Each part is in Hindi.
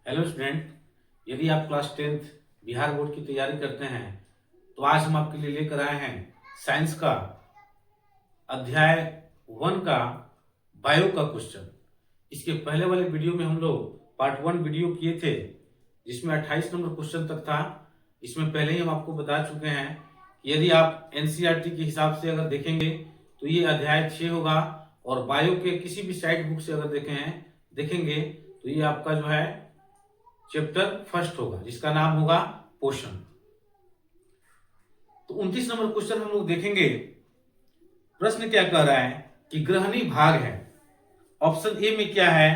हेलो स्टूडेंट, यदि आप क्लास 10th बिहार बोर्ड की तैयारी करते हैं तो आज हम आपके लिए लेकर आए हैं साइंस का अध्याय 1 का बायो का क्वेश्चन। इसके पहले वाले वीडियो में हम लोग पार्ट 1 वीडियो किए थे जिसमें 28 नंबर क्वेश्चन तक था। इसमें पहले ही हम आपको बता चुके हैं कि यदि आप एनसीईआरटी के हिसाब से अगर देखेंगे तो ये अध्याय 6 होगा और बायो के किसी भी साइड बुक से अगर देखेंगे तो ये आपका जो है चैप्टर फर्स्ट होगा जिसका नाम होगा पोषण। तो 29 नंबर क्वेश्चन हम लोग देखेंगे। प्रश्न क्या कह रहा है कि ग्रहणी भाग है। ऑप्शन ए में क्या है,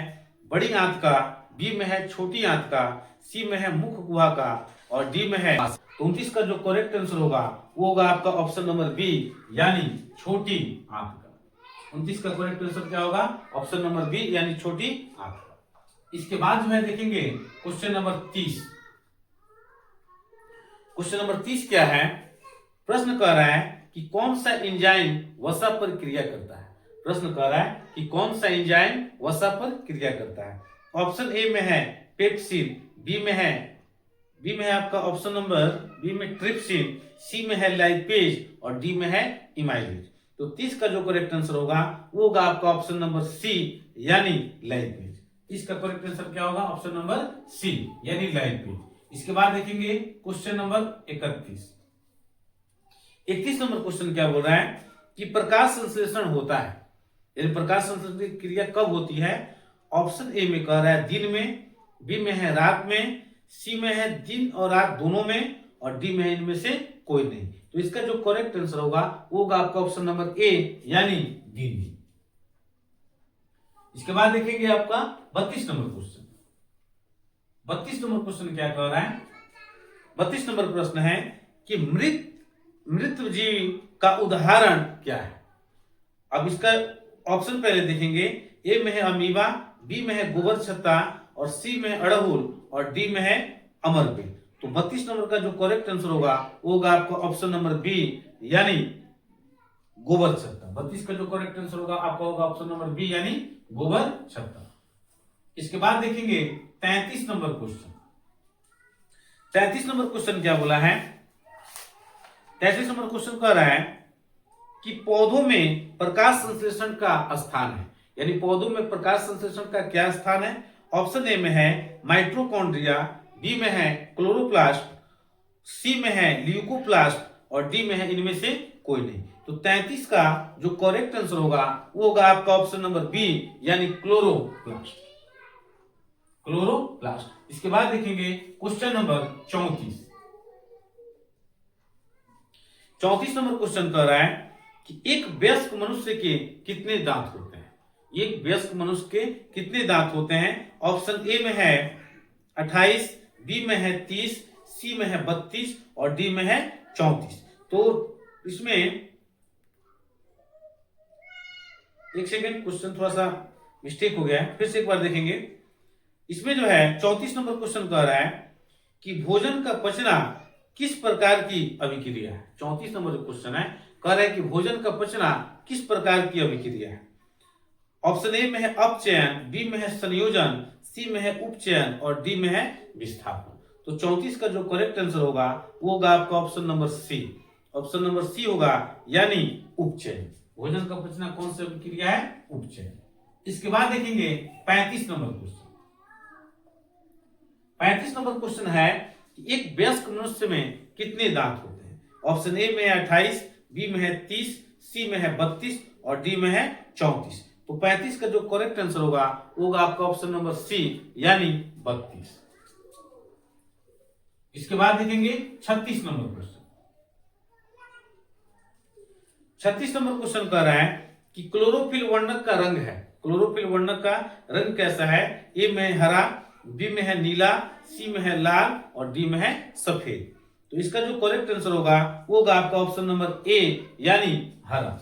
बड़ी आंत का, बी में है छोटी आंत का, सी में है मुख गुहा का और डी में है। तो 29 का जो करेक्ट आंसर होगा वो होगा आपका ऑप्शन नंबर बी यानी छोटी आंत का। 29 का करेक्ट आंसर क्या होगा, ऑप्शन नंबर बी यानी छोटी आंत का। इसके बाद जो है देखेंगे क्वेश्चन नंबर 30। क्वेश्चन नंबर 30 क्या है, प्रश्न कह रहा है कि कौन सा एंजाइम वसा पर क्रिया करता है। प्रश्न कह रहा है कि कौन सा एंजाइम वसा पर क्रिया करता है। ऑप्शन ए में है पेप्सिन, बी में है आपका ऑप्शन नंबर बी में ट्रिप्सिन, सी में है लाइपेज और डी में है इमाइलेज। तो 30 का जो करेक्ट आंसर होगा वो होगा आपका ऑप्शन नंबर सी यानी लाइपेज। इसका करेक्ट आंसर क्या होगा, ऑप्शन नंबर सी यानी लाइपेज। इसके बाद देखेंगे क्वेश्चन नंबर 31। 31 नंबर क्वेश्चन क्या बोल रहा है कि प्रकाश संश्लेषण होता है, यानी प्रकाश संश्लेषण की क्रिया कब होती है। ऑप्शन ए में कह रहा है दिन में, बी में है रात में, सी में है दिन और रात दोनों में और डी में है इनमें से कोई नहीं। तो इसका जो करेक्ट आंसर होगा वो होगा आपका ऑप्शन नंबर ए यानी दिन में। इसके बाद देखेंगे आपका 32 नंबर क्वेश्चन। 32 नंबर क्वेश्चन क्या कह रहा है, 32 नंबर प्रश्न है कि मृत जीव का उदाहरण क्या है। अब इसका ऑप्शन पहले देखेंगे, ए में है अमीबा, बी में है गोबर छत्ता और सी में है अड़हुल और डी में है अमरबेल। तो 32 नंबर का जो करेक्ट आंसर होगा वो होगा आपका ऑप्शन नंबर बी यानी गोबर छत्ता। 32 का जो करेक्ट आंसर होगा आपका होगा ऑप्शन नंबर बी यानी गोबर छत्ता। इसके बाद देखेंगे 33 नंबर क्वेश्चन। 33 नंबर क्वेश्चन क्या बोला है, 33 नंबर क्वेश्चन कह रहा है कि पौधों में प्रकाश संश्लेषण का स्थान है, यानी पौधों में प्रकाश संश्लेषण का क्या स्थान है। ऑप्शन ए में है माइटोकॉन्ड्रिया, बी में है क्लोरोप्लास्ट, सी में है ल्यूकोप्लास्ट और डी में है इनमें से कोई नहीं। तो 33 का जो करेक्ट आंसर होगा वो होगा आपका ऑप्शन नंबर बी यानी क्लोरोप्लास्ट। क्लोरोप्लास्ट। इसके बाद देखेंगे क्वेश्चन नंबर 34। 34 नंबर क्वेश्चन कह रहा है कि एक वयस्क मनुष्य के कितने दांत होते हैं। एक वयस्क मनुष्य के कितने दांत होते हैं। ऑप्शन ए में है 28, बी में है 30, सी में है 32 और डी में है 34। तो इसमें एक सेकेंड, क्वेश्चन थोड़ा सा मिस्टेक हो गया है, फिर से एक बार देखेंगे। इसमें जो है 34 नंबर क्वेश्चन कह रहा है कि भोजन का पचना किस प्रकार की अभिक्रिया है। 34 नंबर जो क्वेश्चन है कह रहा है कि भोजन का पचना किस प्रकार की अभिक्रिया है। ऑप्शन ए में है अपचयन, बी में है संयोजन, सी में है उपचयन और डी में है विस्थापन। तो 34 का जो करेक्ट आंसर होगा वो होगा आपका option number C. Option number C होगा यानी उपचयन। भोजन का पचना कौन सी अभिक्रिया है, उपचयन। इसके बाद देखेंगे 35 नंबर क्वेश्चन। 35 नंबर क्वेश्चन है कि एक वयस्क मनुष्य में कितने दांत होते हैं। ऑप्शन ए में है 28, बी में है 30, सी में है 32 और डी में है 34। तो 35 का जो करेक्ट आंसर होगा वो होगा आपका ऑप्शन नंबर सी यानी 32। इसके बाद देखेंगे 36 नंबर क्वेश्चन। 36 नंबर क्वेश्चन कह रहा है कि क्लोरोफिल वर्णक का रंग है। क्लोरोफिल वर्णक का रंग कैसा है। ए में हरा, बी में है नीला, सी में है लाल और डी में है सफेद। तो इसका जो करेक्ट आंसर होगा वो होगा आपका ऑप्शन नंबर ए यानी हरा।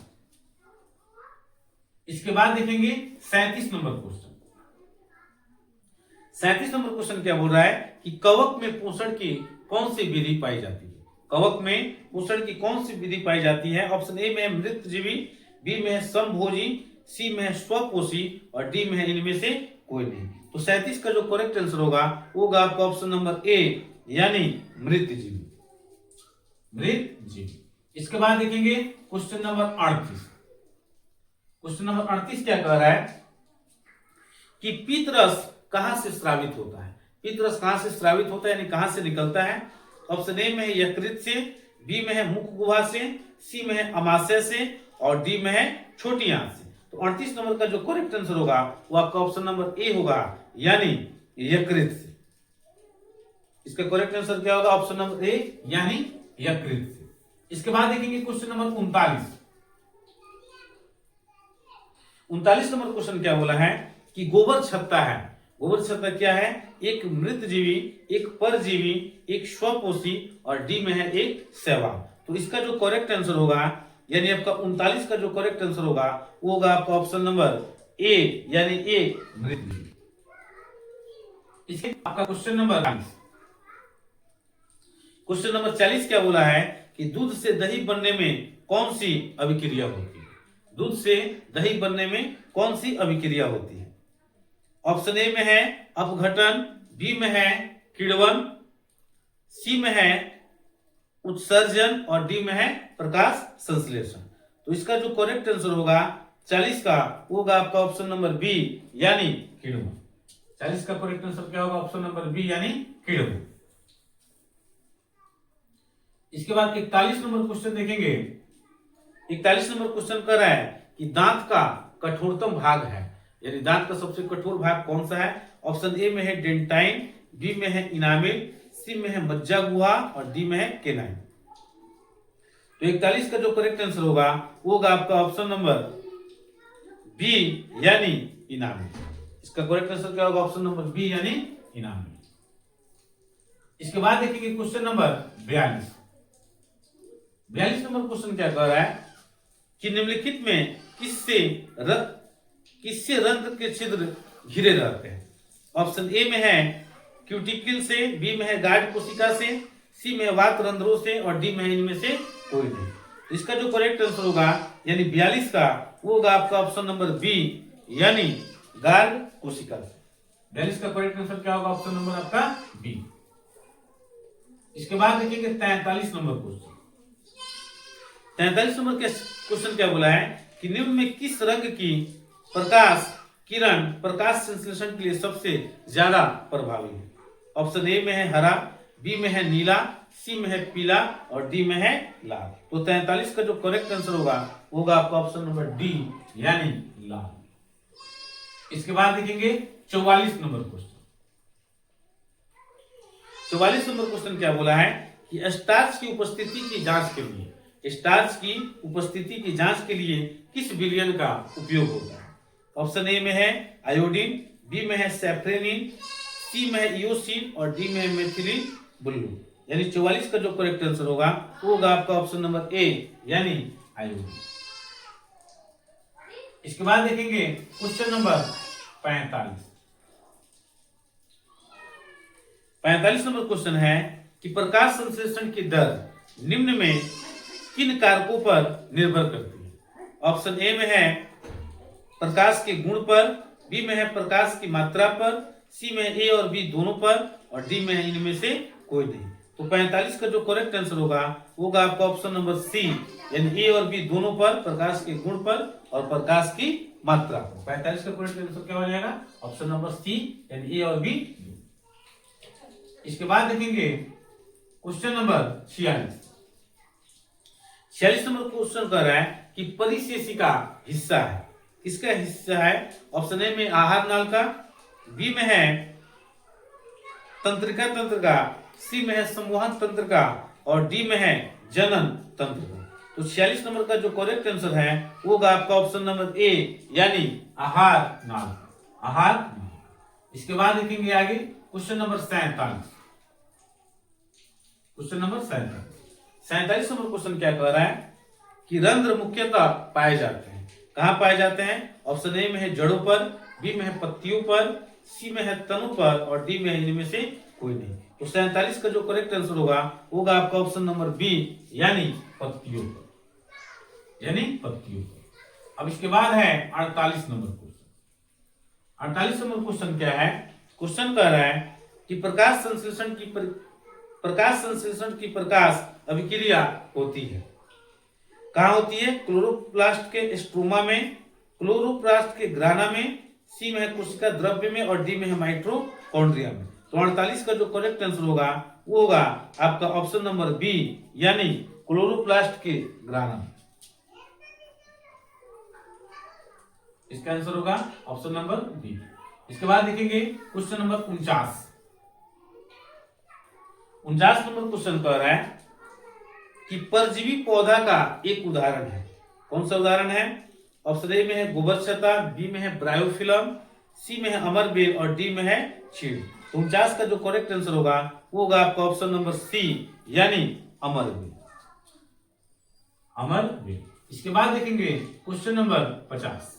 इसके बाद देखेंगे 37 नंबर क्वेश्चन। 37 नंबर क्वेश्चन क्या बोल रहा है कि कवक में पोषण की कौन सी विधि पाई जाती है। कवक में पोषण की कौन सी विधि पाई जाती है। ऑप्शन ए में है मृतजीवी, बी में है समभोजी, सी में है स्वपोषी और डी में है इनमें से कोई नहीं। तो 37 का जो करेक्ट आंसर होगा वो होगा आपका ऑप्शन नंबर ए, यानी मृतजीवी। मृतजीवी। इसके बाद देखेंगे क्वेश्चन नंबर 38। क्वेश्चन नंबर 38 क्या कह रहा है कि पीतरस कहां से स्रावित होता है। पीतरस कहां से स्रावित होता है, यानी कहां से निकलता है। ऑप्शन ए में है यकृत से, बी में है मुख गुहा से, सी में है अमाशय से और डी में है छोटी आंत से। तो 38 नंबर का जो करेक्ट आंसर होगा वो आपका ऑप्शन नंबर ए होगा, यानी यकृत से। इसका करेक्ट आंसर क्या होगा, ऑप्शन नंबर ए, यानी यकृत से। इसके बाद देखेंगे क्वेश्चन नंबर 39। 39 नंबर क्वेश्चन क्या बोला है कि गोबर छत्ता है। गोबर छत्ता क्या है, एक मृत जीवी, एक परजीवी, एक स्वपोषी और डी में है एक शैवाल। तो इसका जो करेक्ट आंसर होगा, यानी आपका 39 का जो करेक्ट आंसर होगा वो होगा आपका ऑप्शन नंबर ए, यानी ए मृत जीवी। इसके आपका क्वेश्चन नंबर 40। क्वेश्चन नंबर 40 क्या बोला है कि दूध से दही बनने में कौन सी अभिक्रिया होती है। दूध से दही बनने में कौन सी अभिक्रिया होती है। ऑप्शन ए में है अपघटन, बी में है किण्वन, सी में है उत्सर्जन और डी में है प्रकाश संश्लेषण। तो इसका जो करेक्ट आंसर होगा 40 का वो होगा आपका ऑप्शन नंबर बी, यानी किण्वन। 40 का करेक्ट आंसर क्या होगा, ऑप्शन नंबर बी, यानी किण्वन। इसके बाद 41 नंबर क्वेश्चन देखेंगे। 41 नंबर क्वेश्चन कर रहा है कि दांत का कठोरतम भाग है, यानी दांत का सबसे कठोर भाग कौन सा है। ऑप्शन ए में है डेंटाइन, बी में है इनामिल, सी में है मज्जा गुहा और डी में है केनाइन। तो 41 का जो करेक्ट आंसर होगा वो होगा आपका ऑप्शन नंबर बी, यानी इनामिल। इसका करेक्ट आंसर क्या होगा, ऑप्शन नंबर बी, यानी इनामिल। इसके बाद देखेंगे क्वेश्चन नंबर 42। 42 नंबर क्वेश्चन क्या कह रहा है कि निम्नलिखित में किससे रंध्र के छिद्र घिरे रहते हैं। ऑप्शन ए में है क्यूटिकल से, बी में है गार्ड कोशिका से, सी में है वात रंध्रों से और डी में है इनमें से कोई नहीं। इसका जो करेक्ट आंसर होगा, यानी 42 का वो होगा आपका ऑप्शन नंबर बी, यानी गार्ड कोशिका से। 42 का करेक्ट आंसर क्या होगा, ऑप्शन नंबर आपका बी। इसके बाद देखेंगे 43 नंबर क्वेश्चन। 43 नंबर क्वेश्चन क्या बोला है कि निम्न में किस रंग की प्रकाश किरण प्रकाश संश्लेषण के लिए सबसे ज्यादा प्रभावी है। ऑप्शन ए में है हरा, बी में है नीला, सी में है पीला और डी में है लाल। तो 43 का जो करेक्ट आंसर होगा वो होगा आपका ऑप्शन नंबर डी, यानी लाल। इसके बाद देखेंगे 44 नंबर क्वेश्चन। 44 नंबर क्वेश्चन क्या बोला है कि स्टार्च की उपस्थिति की जांच के लिए, स्टार्च की उपस्थिति की जांच के लिए किस विलयन का उपयोग होता है। ऑप्शन ए में है आयोडीन, बी में है सैफ्रेनिन, सी में है इयोसिन और डी में है मेथिलीन ब्लू। यानी 44 का जो करेक्ट आंसर होगा वो होगा आपका ऑप्शन नंबर ए, यानी आयोडीन। इसके बाद देखेंगे क्वेश्चन नंबर 45। 45 नंबर क्वेश्चन है कि प्रकाश संश्लेषण की दर निम्न में किन कारकों पर निर्भर करती है। ऑप्शन ए में है प्रकाश के गुण पर, बी में है प्रकाश की मात्रा पर, सी में ए और बी दोनों पर और डी में है इनमें से कोई नहीं। तो 45 का जो करेक्ट आंसर होगा वो होगा आपका ऑप्शन नंबर सी, यानी ए और बी दोनों पर, प्रकाश के गुण पर और प्रकाश की मात्रा पर। 45 का करेक्ट आंसर क्या हो जाएगा, ऑप्शन नंबर सी, यानी ए और बी। इसके बाद देखेंगे क्वेश्चन नंबर 46। 46 नंबर क्वेश्चन कर रहा है कि परिशेषिका हिस्सा है, किसका हिस्सा है। ऑप्शन ए में आहार नाल का, बी में है तंत्रिका तंत्र का, सी में है संवहन तंत्र का और डी में है जनन तंत्र का। तो 46 नंबर का जो करेक्ट आंसर है वो होगा आपका ऑप्शन नंबर ए, यानी आहार नाल। आहार नाल। इसके बाद देखेंगे आगे question number 47। Question number 47 number question क्या कह रहा है कि रंध्र मुख्यतः पाए जाते हैं, कहां पाए जाते हैं। ऑप्शन ए में है जड़ों पर, बी में है पत्तियों पर, सी में है तनों पर और डी में है इनमें से कोई नहीं। तो 47 का जो करेक्ट आंसर होगा होगा आपका ऑप्शन नंबर बी, यानी पत्तियों पर, यानी पत्तियों पर। अब इसके बाद है 48 नंबर क्वेश्चन। 48 नंबर क्वेश्चन क्या है क्वेश्चन कह रहा है कि प्रकाश संश्लेषण की प्रकाश अभिक्रिया होती है। कहाँ होती है? क्लोरोप्लास्ट के स्ट्रोमा में, क्लोरोप्लास्ट के ग्राना में, सी में है कोशिका द्रव्य में और डी में है माइटोकॉन्ड्रिया में। तो 48 का जो करेक्ट आंसर होगा वो होगा आपका ऑप्शन नंबर बी, यानी क्लोरोप्लास्ट के ग्राना में। इसका आंसर होगा ऑप्शन नंबर बी। इसके बाद देखेंगे क्वेश्चन नंबर 49। 49 नंबर क्वेश्चन कह रहा है कि परजीवी पौधा का एक उदाहरण है। कौन सा उदाहरण है? ऑप्शन ए में है गोबर छत्ता, बी में है ब्रायोफिलम, सी में है अमरबेल और डी में है चीड़। तो 49 का जो करेक्ट आंसर होगा वो होगा आपका ऑप्शन नंबर सी, यानी अमरबेल। अमरबेल। इसके बाद देखेंगे क्वेश्चन नंबर 50।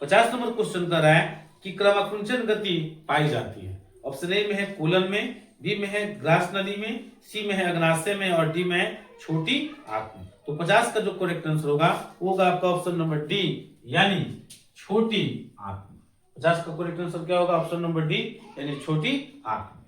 50 नंबर क्वेश्चन कर रहा है कि क्रमाकुंचन गति पाई जाती है। ऑप्शन ए में है कोलन में, बी में है ग्रास नली में, सी में है अग्नाशय में और डी में है छोटी आंत में। तो 50 का जो करेक्ट आंसर होगा वो होगा आपका ऑप्शन नंबर डी, यानी छोटी आंत में। 50 का करेक्ट आंसर क्या होगा? ऑप्शन नंबर डी, यानी छोटी आंत में।